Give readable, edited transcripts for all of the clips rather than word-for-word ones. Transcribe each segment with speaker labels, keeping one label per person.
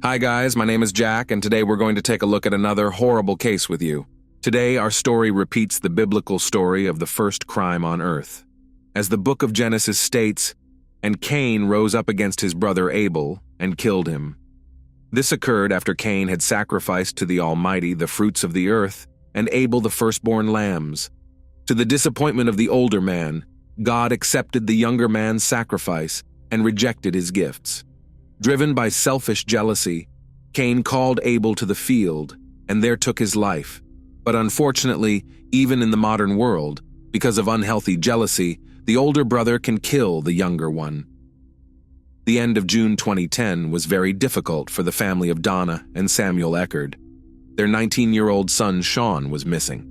Speaker 1: Hi guys, my name is Jack, and today we're going to take a look at another horrible case with you. Today, our story repeats the biblical story of the first crime on earth. As the book of Genesis states, "And Cain rose up against his brother Abel and killed him." This occurred after Cain had sacrificed to the Almighty the fruits of the earth, and Abel the firstborn lambs. To the disappointment of the older man, God accepted the younger man's sacrifice and rejected his gifts. Driven by selfish jealousy, Cain called Abel to the field and there took his life. But unfortunately, even in the modern world, because of unhealthy jealousy, the older brother can kill the younger one. The end of June 2010 was very difficult for the family of Donna and Samuel Eckard. Their 19-year-old son Shawn was missing.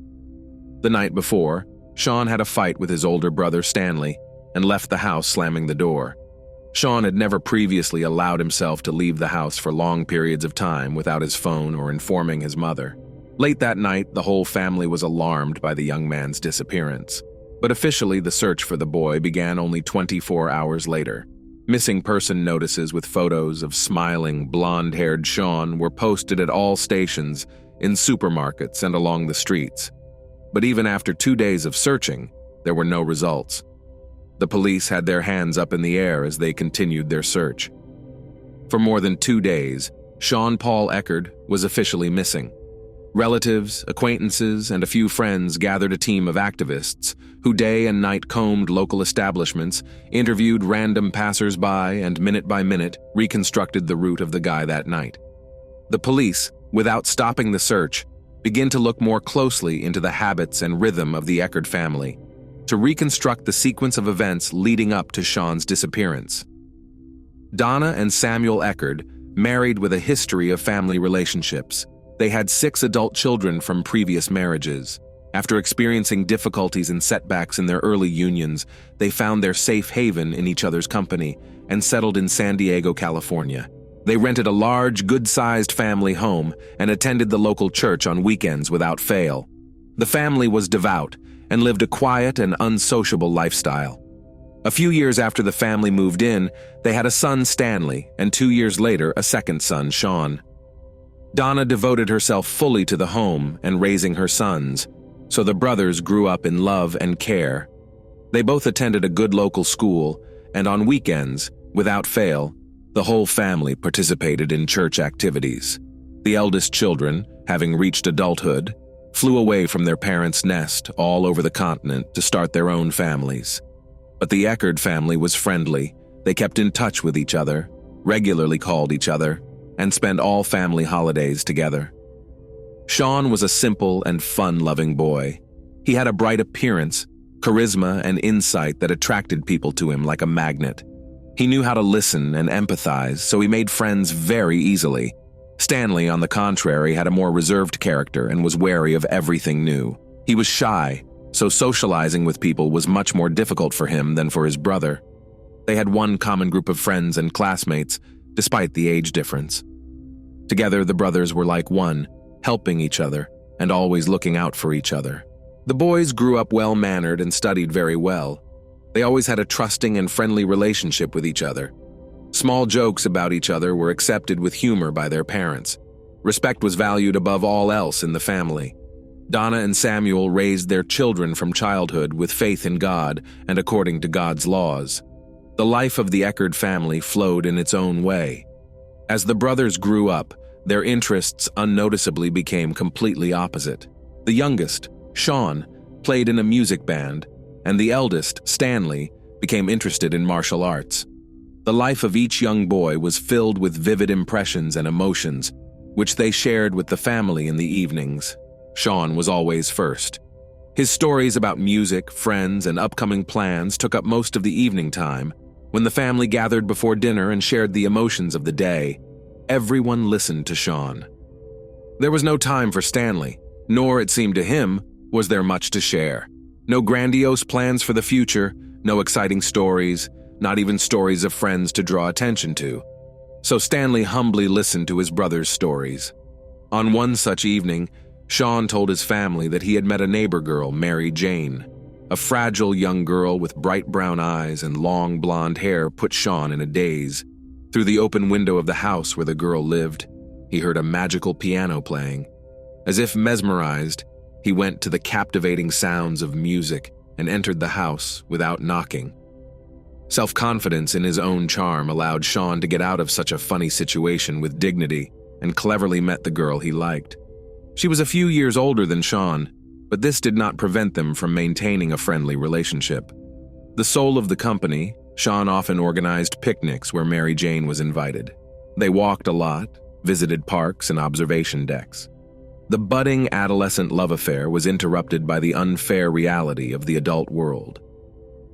Speaker 1: The night before, Shawn had a fight with his older brother Stanley and left the house slamming the door. Shawn had never previously allowed himself to leave the house for long periods of time without his phone or informing his mother. Late that night, the whole family was alarmed by the young man's disappearance. But officially, the search for the boy began only 24 hours later. Missing person notices with photos of smiling, blonde-haired Shawn were posted at all stations, in supermarkets, and along the streets. But even after 2 days of searching, there were no results. The police had their hands up in the air as they continued their search. For more than 2 days, Shawn Paul Eckard was officially missing. Relatives, acquaintances, and a few friends gathered a team of activists who day and night combed local establishments, interviewed random passers-by, and minute by minute reconstructed the route of the guy that night. The police, without stopping the search, began to look more closely into the habits and rhythm of the Eckard family, to reconstruct the sequence of events leading up to Shawn's disappearance. Donna and Samuel Eckard married with a history of family relationships. They had 6 adult children from previous marriages. After experiencing difficulties and setbacks in their early unions, they found their safe haven in each other's company and settled in San Diego, California. They rented a large, good-sized family home and attended the local church on weekends without fail. The family was devout and lived a quiet and unsociable lifestyle. A few years after the family moved in, they had a son, Stanley, and 2 years later, a second son, Shawn. Donna devoted herself fully to the home and raising her sons, so the brothers grew up in love and care. They both attended a good local school, and on weekends, without fail, the whole family participated in church activities. The eldest children, having reached adulthood, flew away from their parents' nest all over the continent to start their own families. But the Eckard family was friendly. They kept in touch with each other, regularly called each other, and spent all family holidays together. Shawn was a simple and fun-loving boy. He had a bright appearance, charisma, and insight that attracted people to him like a magnet. He knew how to listen and empathize, so he made friends very easily. Stanley, on the contrary, had a more reserved character and was wary of everything new. He was shy, so socializing with people was much more difficult for him than for his brother. They had one common group of friends and classmates, despite the age difference. Together, the brothers were like one, helping each other and always looking out for each other. The boys grew up well-mannered and studied very well. They always had a trusting and friendly relationship with each other. Small jokes about each other were accepted with humor by their parents. Respect was valued above all else in the family. Donna and Samuel raised their children from childhood with faith in God and according to God's laws. The life of the Eckard family flowed in its own way. As the brothers grew up, their interests unnoticeably became completely opposite. The youngest, Shawn, played in a music band, and the eldest, Stanley, became interested in martial arts. The life of each young boy was filled with vivid impressions and emotions, which they shared with the family in the evenings. Shawn was always first. His stories about music, friends, and upcoming plans took up most of the evening time. When the family gathered before dinner and shared the emotions of the day, everyone listened to Shawn. There was no time for Stanley, nor, it seemed to him, was there much to share. No grandiose plans for the future, no exciting stories, not even stories of friends to draw attention to. So Stanley humbly listened to his brother's stories. On one such evening, Shawn told his family that he had met a neighbor girl, Mary Jane. A fragile young girl with bright brown eyes and long blonde hair put Shawn in a daze. Through the open window of the house where the girl lived, he heard a magical piano playing. As if mesmerized, he went to the captivating sounds of music and entered the house without knocking. Self-confidence in his own charm allowed Shawn to get out of such a funny situation with dignity and cleverly met the girl he liked. She was a few years older than Shawn, but this did not prevent them from maintaining a friendly relationship. The soul of the company, Shawn often organized picnics where Mary Jane was invited. They walked a lot, visited parks and observation decks. The budding adolescent love affair was interrupted by the unfair reality of the adult world.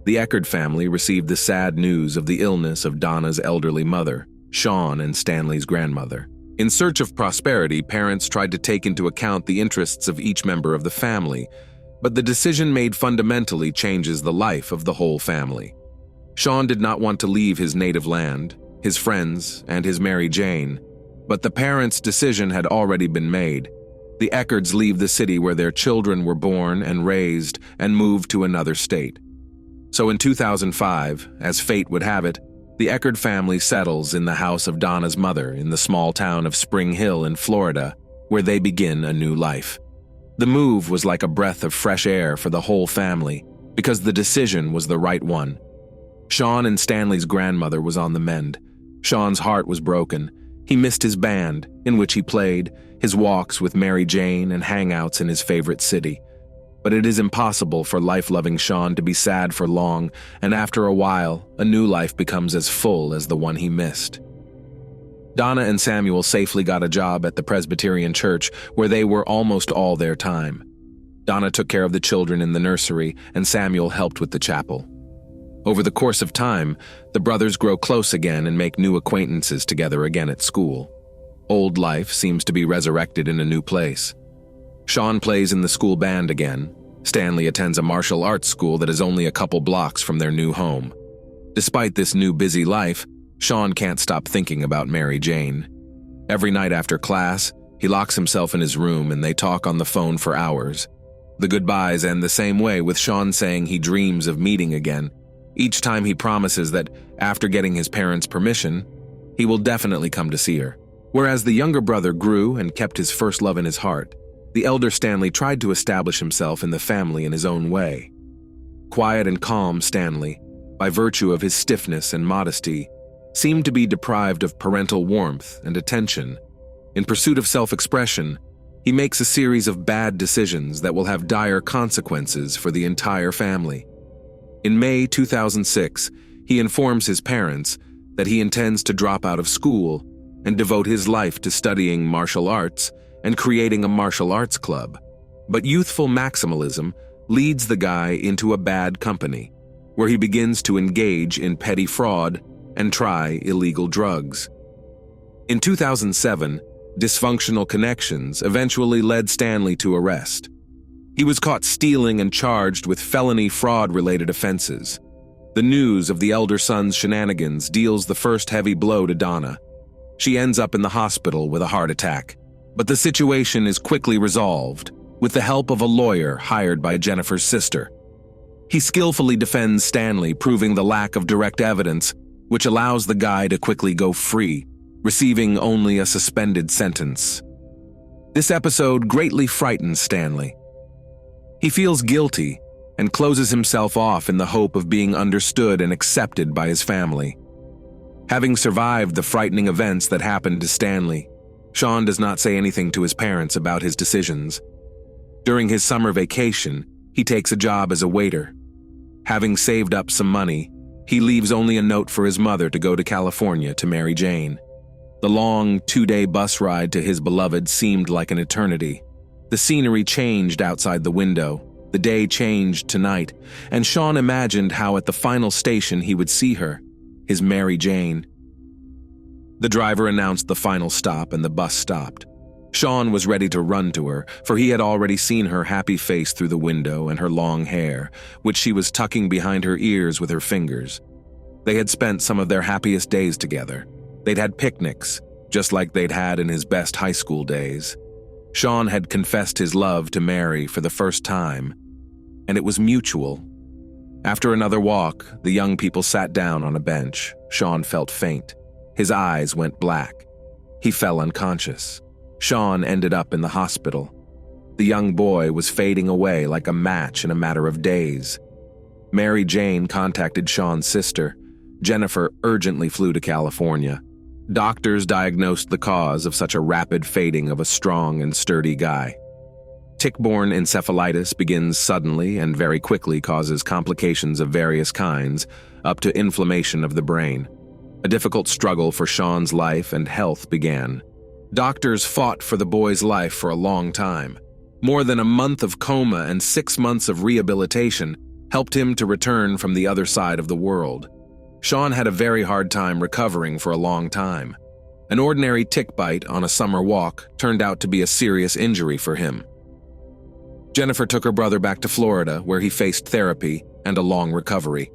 Speaker 1: The Eckard family received the sad news of the illness of Donna's elderly mother, Shawn and Stanley's grandmother. In search of prosperity, parents tried to take into account the interests of each member of the family, but the decision made fundamentally changes the life of the whole family. Shawn did not want to leave his native land, his friends, and his Mary Jane, but the parents' decision had already been made. The Eckards leave the city where their children were born and raised and moved to another state. So in 2005, as fate would have it, the Eckard family settles in the house of Donna's mother in the small town of Spring Hill in Florida, where they begin a new life. The move was like a breath of fresh air for the whole family, because the decision was the right one. Shawn and Stanley's grandmother was on the mend. Shawn's heart was broken. He missed his band, in which he played, his walks with Mary Jane and hangouts in his favorite city. But it is impossible for life-loving Shawn to be sad for long, and after a while, a new life becomes as full as the one he missed. Donna and Samuel safely got a job at the Presbyterian church, where they were almost all their time. Donna took care of the children in the nursery, and Samuel helped with the chapel. Over the course of time, the brothers grow close again and make new acquaintances together again at school. Old life seems to be resurrected in a new place. Shawn plays in the school band again. Stanley attends a martial arts school that is only a couple blocks from their new home. Despite this new busy life, Shawn can't stop thinking about Mary Jane. Every night after class, he locks himself in his room and they talk on the phone for hours. The goodbyes end the same way, with Shawn saying he dreams of meeting again. Each time he promises that, after getting his parents' permission, he will definitely come to see her. Whereas the younger brother grew and kept his first love in his heart, the elder Stanley tried to establish himself in the family in his own way. Quiet and calm Stanley, by virtue of his stiffness and modesty, seemed to be deprived of parental warmth and attention. In pursuit of self-expression, he makes a series of bad decisions that will have dire consequences for the entire family. In May 2006, he informs his parents that he intends to drop out of school and devote his life to studying martial arts and creating a martial arts club. But youthful maximalism leads the guy into a bad company, where he begins to engage in petty fraud and try illegal drugs. In 2007, dysfunctional connections eventually led Stanley to arrest. He was caught stealing and charged with felony fraud-related offenses. The news of the elder son's shenanigans deals the first heavy blow to Donna. She ends up in the hospital with a heart attack. But the situation is quickly resolved with the help of a lawyer hired by Jennifer's sister. He skillfully defends Stanley, proving the lack of direct evidence, which allows the guy to quickly go free, receiving only a suspended sentence. This episode greatly frightens Stanley. He feels guilty and closes himself off in the hope of being understood and accepted by his family. Having survived the frightening events that happened to Stanley, Shawn does not say anything to his parents about his decisions. During his summer vacation, he takes a job as a waiter. Having saved up some money, he leaves only a note for his mother to go to California to Mary Jane. The long, 2-day bus ride to his beloved seemed like an eternity. The scenery changed outside the window, the day changed to night, and Shawn imagined how at the final station he would see her, his Mary Jane. The driver announced the final stop and the bus stopped. Shawn was ready to run to her, for he had already seen her happy face through the window and her long hair, which she was tucking behind her ears with her fingers. They had spent some of their happiest days together. They'd had picnics, just like they'd had in his best high school days. Shawn had confessed his love to Mary for the first time, and it was mutual. After another walk, the young people sat down on a bench. Shawn felt faint. His eyes went black. He fell unconscious. Shawn ended up in the hospital. The young boy was fading away like a match in a matter of days. Mary Jane contacted Shawn's sister. Jennifer urgently flew to California. Doctors diagnosed the cause of such a rapid fading of a strong and sturdy guy. Tick-borne encephalitis begins suddenly and very quickly causes complications of various kinds, up to inflammation of the brain. A difficult struggle for Shawn's life and health began. Doctors fought for the boy's life for a long time. More than a month of coma and 6 months of rehabilitation helped him to return from the other side of the world. Shawn had a very hard time recovering for a long time. An ordinary tick bite on a summer walk turned out to be a serious injury for him. Jennifer took her brother back to Florida, where he faced therapy and a long recovery.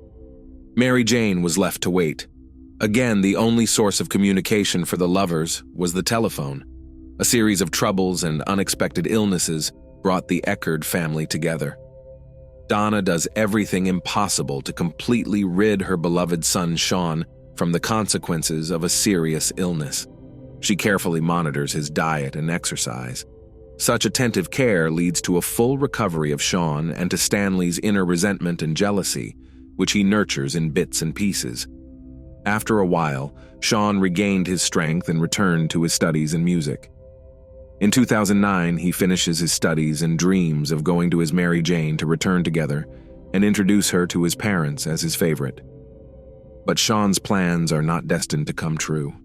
Speaker 1: Mary Jane was left to wait. Again, the only source of communication for the lovers was the telephone. A series of troubles and unexpected illnesses brought the Eckard family together. Donna does everything impossible to completely rid her beloved son Shawn from the consequences of a serious illness. She carefully monitors his diet and exercise. Such attentive care leads to a full recovery of Shawn and to Stanley's inner resentment and jealousy, which he nurtures in bits and pieces. After a while, Shawn regained his strength and returned to his studies in music. In 2009, he finishes his studies and dreams of going to his Mary Jane to return together and introduce her to his parents as his favorite. But Shawn's plans are not destined to come true.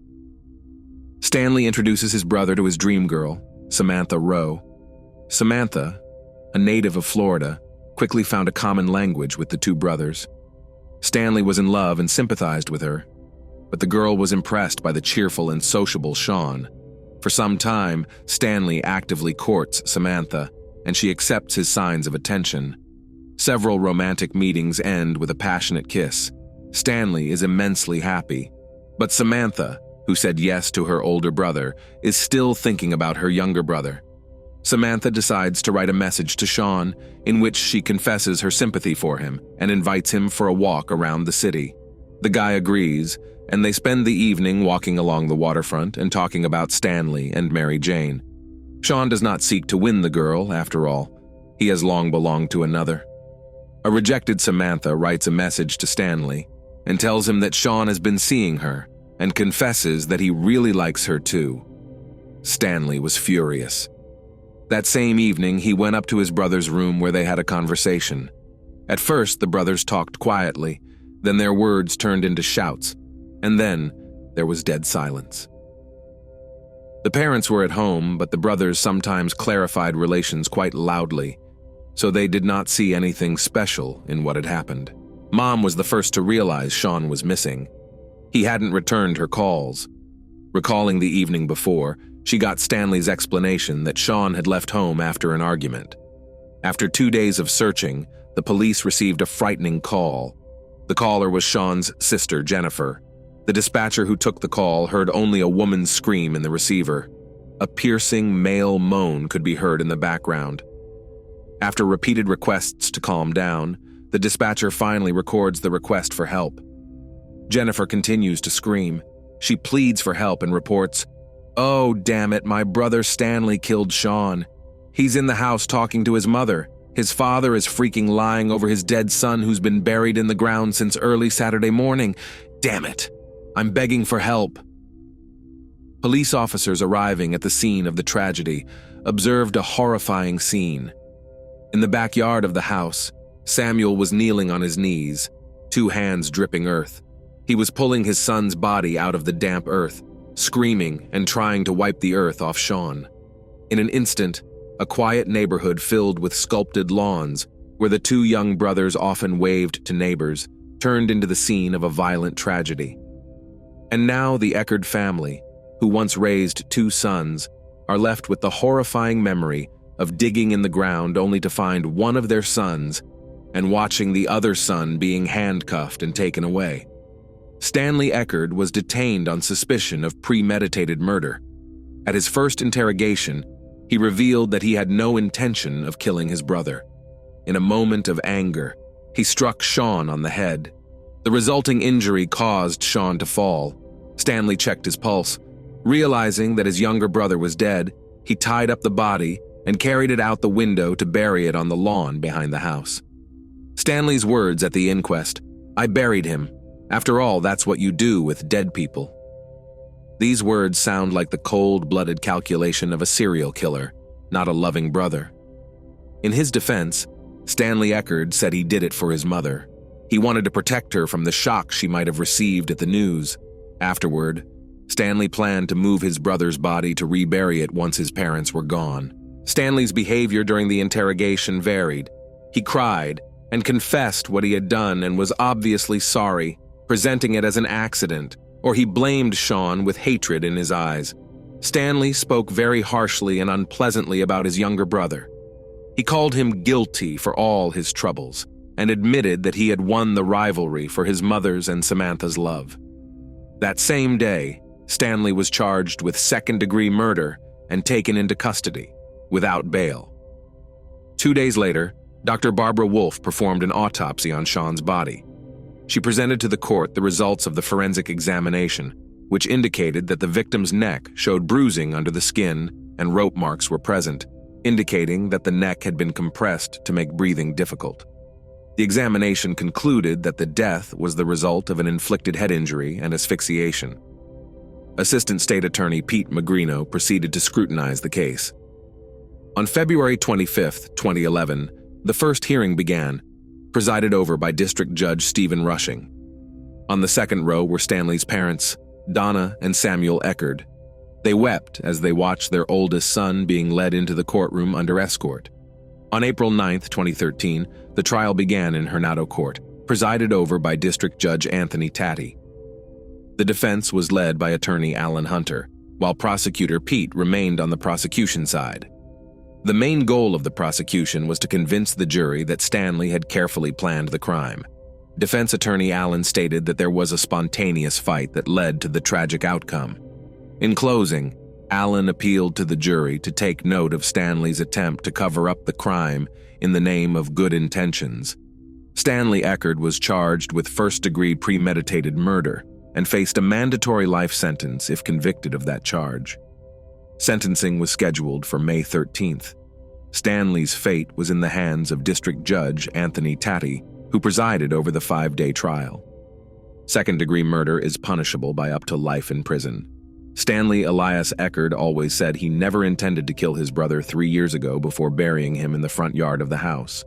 Speaker 1: Stanley introduces his brother to his dream girl, Samantha Rowe. Samantha, a native of Florida, quickly found a common language with the two brothers. Stanley was in love and sympathized with her, but the girl was impressed by the cheerful and sociable Shawn. For some time, Stanley actively courts Samantha, and she accepts his signs of attention. Several romantic meetings end with a passionate kiss. Stanley is immensely happy, but Samantha, who said yes to her older brother, is still thinking about her younger brother. Samantha decides to write a message to Shawn in which she confesses her sympathy for him and invites him for a walk around the city. The guy agrees, and they spend the evening walking along the waterfront and talking about Stanley and Mary Jane. Shawn does not seek to win the girl, after all. He has long belonged to another. A rejected Samantha writes a message to Stanley and tells him that Shawn has been seeing her and confesses that he really likes her too. Stanley was furious. That same evening, he went up to his brother's room where they had a conversation. At first, the brothers talked quietly, then their words turned into shouts, and then there was dead silence. The parents were at home, but the brothers sometimes clarified relations quite loudly, so they did not see anything special in what had happened. Mom was the first to realize Shawn was missing. He hadn't returned her calls. Recalling the evening before, she got Stanley's explanation that Shawn had left home after an argument. After 2 days of searching, the police received a frightening call. The caller was Shawn's sister, Jennifer. The dispatcher who took the call heard only a woman's scream in the receiver. A piercing male moan could be heard in the background. After repeated requests to calm down, the dispatcher finally records the request for help. Jennifer continues to scream. She pleads for help and reports, "Oh, damn it, my brother Stanley killed Shawn. He's in the house talking to his mother. His father is freaking lying over his dead son who's been buried in the ground since early Saturday morning. Damn it. I'm begging for help." Police officers arriving at the scene of the tragedy observed a horrifying scene. In the backyard of the house, Samuel was kneeling on his knees, 2 hands dripping earth. He was pulling his son's body out of the damp earth, screaming and trying to wipe the earth off Shawn. In an instant, a quiet neighborhood filled with sculpted lawns, where the 2 young brothers often waved to neighbors, turned into the scene of a violent tragedy. And now the Eckard family, who once raised 2 sons, are left with the horrifying memory of digging in the ground only to find one of their sons and watching the other son being handcuffed and taken away. Stanley Eckard was detained on suspicion of premeditated murder. At his first interrogation, he revealed that he had no intention of killing his brother. In a moment of anger, he struck Shawn on the head. The resulting injury caused Shawn to fall. Stanley checked his pulse. Realizing that his younger brother was dead, he tied up the body and carried it out the window to bury it on the lawn behind the house. Stanley's words at the inquest, "I buried him. After all, that's what you do with dead people." These words sound like the cold-blooded calculation of a serial killer, not a loving brother. In his defense, Stanley Eckard said he did it for his mother. He wanted to protect her from the shock she might have received at the news. Afterward, Stanley planned to move his brother's body to rebury it once his parents were gone. Stanley's behavior during the interrogation varied. He cried and confessed what he had done and was obviously sorry, presenting it as an accident, or he blamed Shawn with hatred in his eyes. Stanley spoke very harshly and unpleasantly about his younger brother. He called him guilty for all his troubles and admitted that he had won the rivalry for his mother's and Samantha's love. That same day, Stanley was charged with second-degree murder and taken into custody, without bail. 2 days later, Dr. Barbara Wolfe performed an autopsy on Shawn's body. She presented to the court the results of the forensic examination, which indicated that the victim's neck showed bruising under the skin and rope marks were present, indicating that the neck had been compressed to make breathing difficult. The examination concluded that the death was the result of an inflicted head injury and asphyxiation. Assistant State Attorney Pete Magrino proceeded to scrutinize the case. On February 25, 2011, the first hearing began, presided over by District Judge Stephen Rushing. On the second row were Stanley's parents, Donna and Samuel Eckard. They wept as they watched their oldest son being led into the courtroom under escort. On April 9, 2013, the trial began in Hernado Court, presided over by District Judge Anthony Tatti. The defense was led by attorney Alan Hunter, while prosecutor Pete remained on the prosecution side. The main goal of the prosecution was to convince the jury that Stanley had carefully planned the crime. Defense attorney Alan stated that there was a spontaneous fight that led to the tragic outcome. In closing, Alan appealed to the jury to take note of Stanley's attempt to cover up the crime in the name of good intentions. Stanley Eckard was charged with first-degree premeditated murder and faced a mandatory life sentence if convicted of that charge. Sentencing was scheduled for May 13th. Stanley's fate was in the hands of District Judge Anthony Tatti, who presided over the 5-day trial. Second-degree murder is punishable by up to life in prison. Stanley Elias Eckard always said he never intended to kill his brother 3 years ago before burying him in the front yard of the house.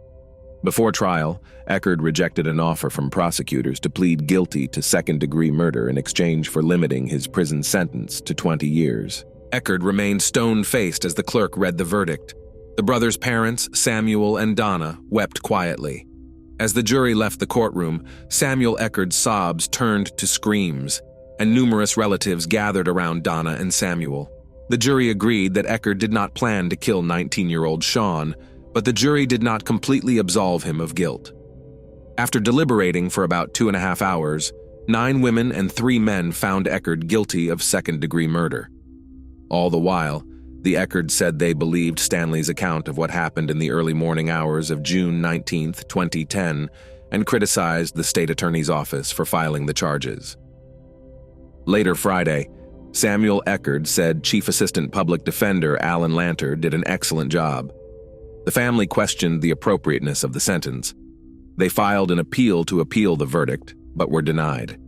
Speaker 1: Before trial, Eckard rejected an offer from prosecutors to plead guilty to second-degree murder in exchange for limiting his prison sentence to 20 years. Eckard remained stone-faced as the clerk read the verdict. The brothers' parents, Samuel and Donna, wept quietly. As the jury left the courtroom, Samuel Eckard's sobs turned to screams, and numerous relatives gathered around Donna and Samuel. The jury agreed that Eckard did not plan to kill 19-year-old Shawn, but the jury did not completely absolve him of guilt. After deliberating for about 2.5 hours, 9 women and 3 men found Eckard guilty of second-degree murder. All the while, the Eckards said they believed Stanley's account of what happened in the early morning hours of June 19, 2010, and criticized the state attorney's office for filing the charges. Later Friday, Samuel Eckard said Chief Assistant Public Defender Alan Lanter did an excellent job. The family questioned the appropriateness of the sentence. They filed an appeal to appeal the verdict, but were denied.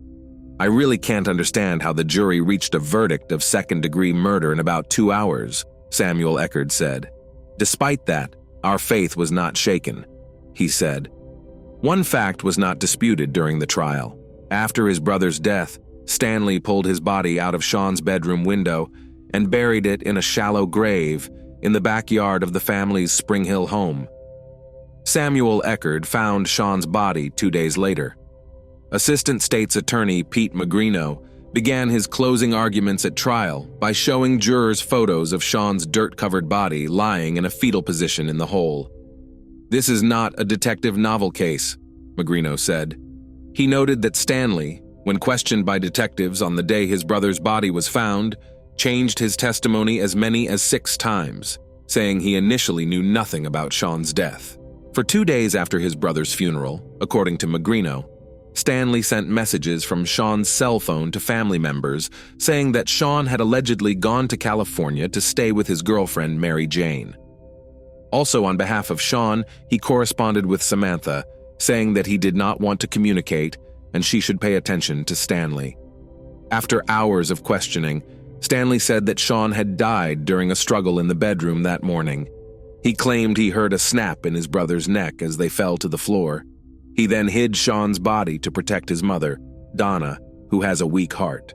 Speaker 1: "I really can't understand how the jury reached a verdict of second-degree murder in about 2 hours," Samuel Eckard said. "Despite that, our faith was not shaken," he said. One fact was not disputed during the trial. After his brother's death, Stanley pulled his body out of Shawn's bedroom window and buried it in a shallow grave in the backyard of the family's Spring Hill home. Samuel Eckard found Shawn's body 2 days later. Assistant State's Attorney Pete Magrino began his closing arguments at trial by showing jurors photos of Shawn's dirt-covered body lying in a fetal position in the hole. "This is not a detective novel case," Magrino said. He noted that Stanley, when questioned by detectives on the day his brother's body was found, changed his testimony as many as 6 times, saying he initially knew nothing about Shawn's death. For 2 days after his brother's funeral, according to Magrino, Stanley sent messages from Shawn's cell phone to family members saying that Shawn had allegedly gone to California to stay with his girlfriend Mary Jane. Also, on behalf of Shawn, he corresponded with Samantha, saying that he did not want to communicate and she should pay attention to Stanley. After hours of questioning, Stanley said that Shawn had died during a struggle in the bedroom that morning. He claimed he heard a snap in his brother's neck as they fell to the floor. He then hid Shawn's body to protect his mother, Donna, who has a weak heart.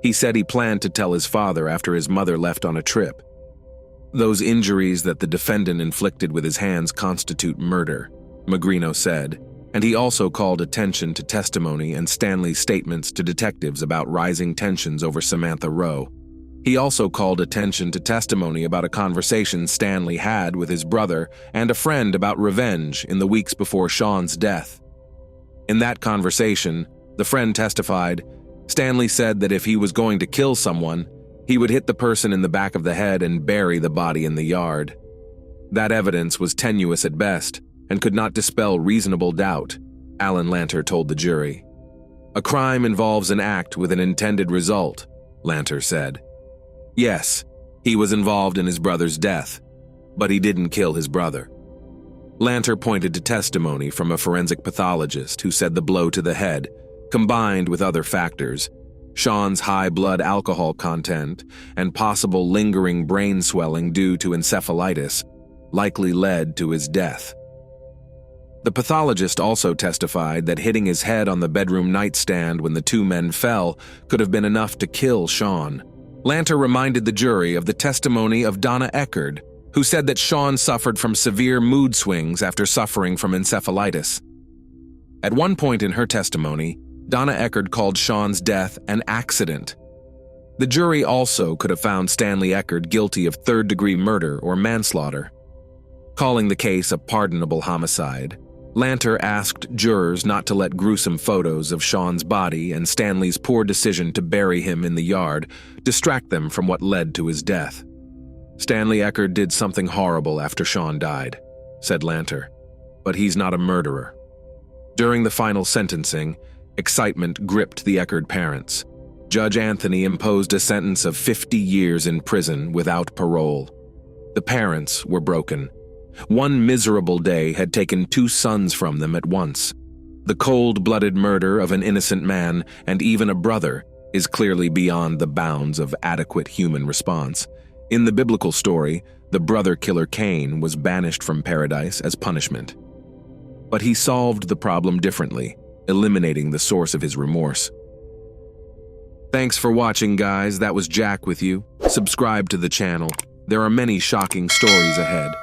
Speaker 1: He said he planned to tell his father after his mother left on a trip. Those injuries that the defendant inflicted with his hands constitute murder, Magrino said, and he also called attention to testimony and Stanley's statements to detectives about rising tensions over Samantha Rowe. He also called attention to testimony about a conversation Stanley had with his brother and a friend about revenge in the weeks before Shawn's death. In that conversation, the friend testified, Stanley said that if he was going to kill someone, he would hit the person in the back of the head and bury the body in the yard. That evidence was tenuous at best and could not dispel reasonable doubt, Alan Lanter told the jury. A crime involves an act with an intended result, Lanter said. Yes, he was involved in his brother's death, but he didn't kill his brother. Lanter pointed to testimony from a forensic pathologist who said the blow to the head, combined with other factors, Shawn's high blood alcohol content and possible lingering brain swelling due to encephalitis, likely led to his death. The pathologist also testified that hitting his head on the bedroom nightstand when the two men fell could have been enough to kill Shawn. Lanter reminded the jury of the testimony of Donna Eckard, who said that Shawn suffered from severe mood swings after suffering from encephalitis. At one point in her testimony, Donna Eckard called Shawn's death an accident. The jury also could have found Stanley Eckard guilty of third-degree murder or manslaughter. Calling the case a pardonable homicide, Lanter asked jurors not to let gruesome photos of Shawn's body and Stanley's poor decision to bury him in the yard distract them from what led to his death. Stanley Eckard did something horrible after Shawn died, said Lanter, but he's not a murderer. During the final sentencing, excitement gripped the Eckard parents. Judge Anthony imposed a sentence of 50 years in prison without parole. The parents were broken. One miserable day had taken 2 sons from them at once. The cold-blooded murder of an innocent man and even a brother is clearly beyond the bounds of adequate human response. In the biblical story, the brother-killer Cain was banished from paradise as punishment. But he solved the problem differently, eliminating the source of his remorse. Thanks for watching, guys. That was Jack with you. Subscribe to the channel. There are many shocking stories ahead.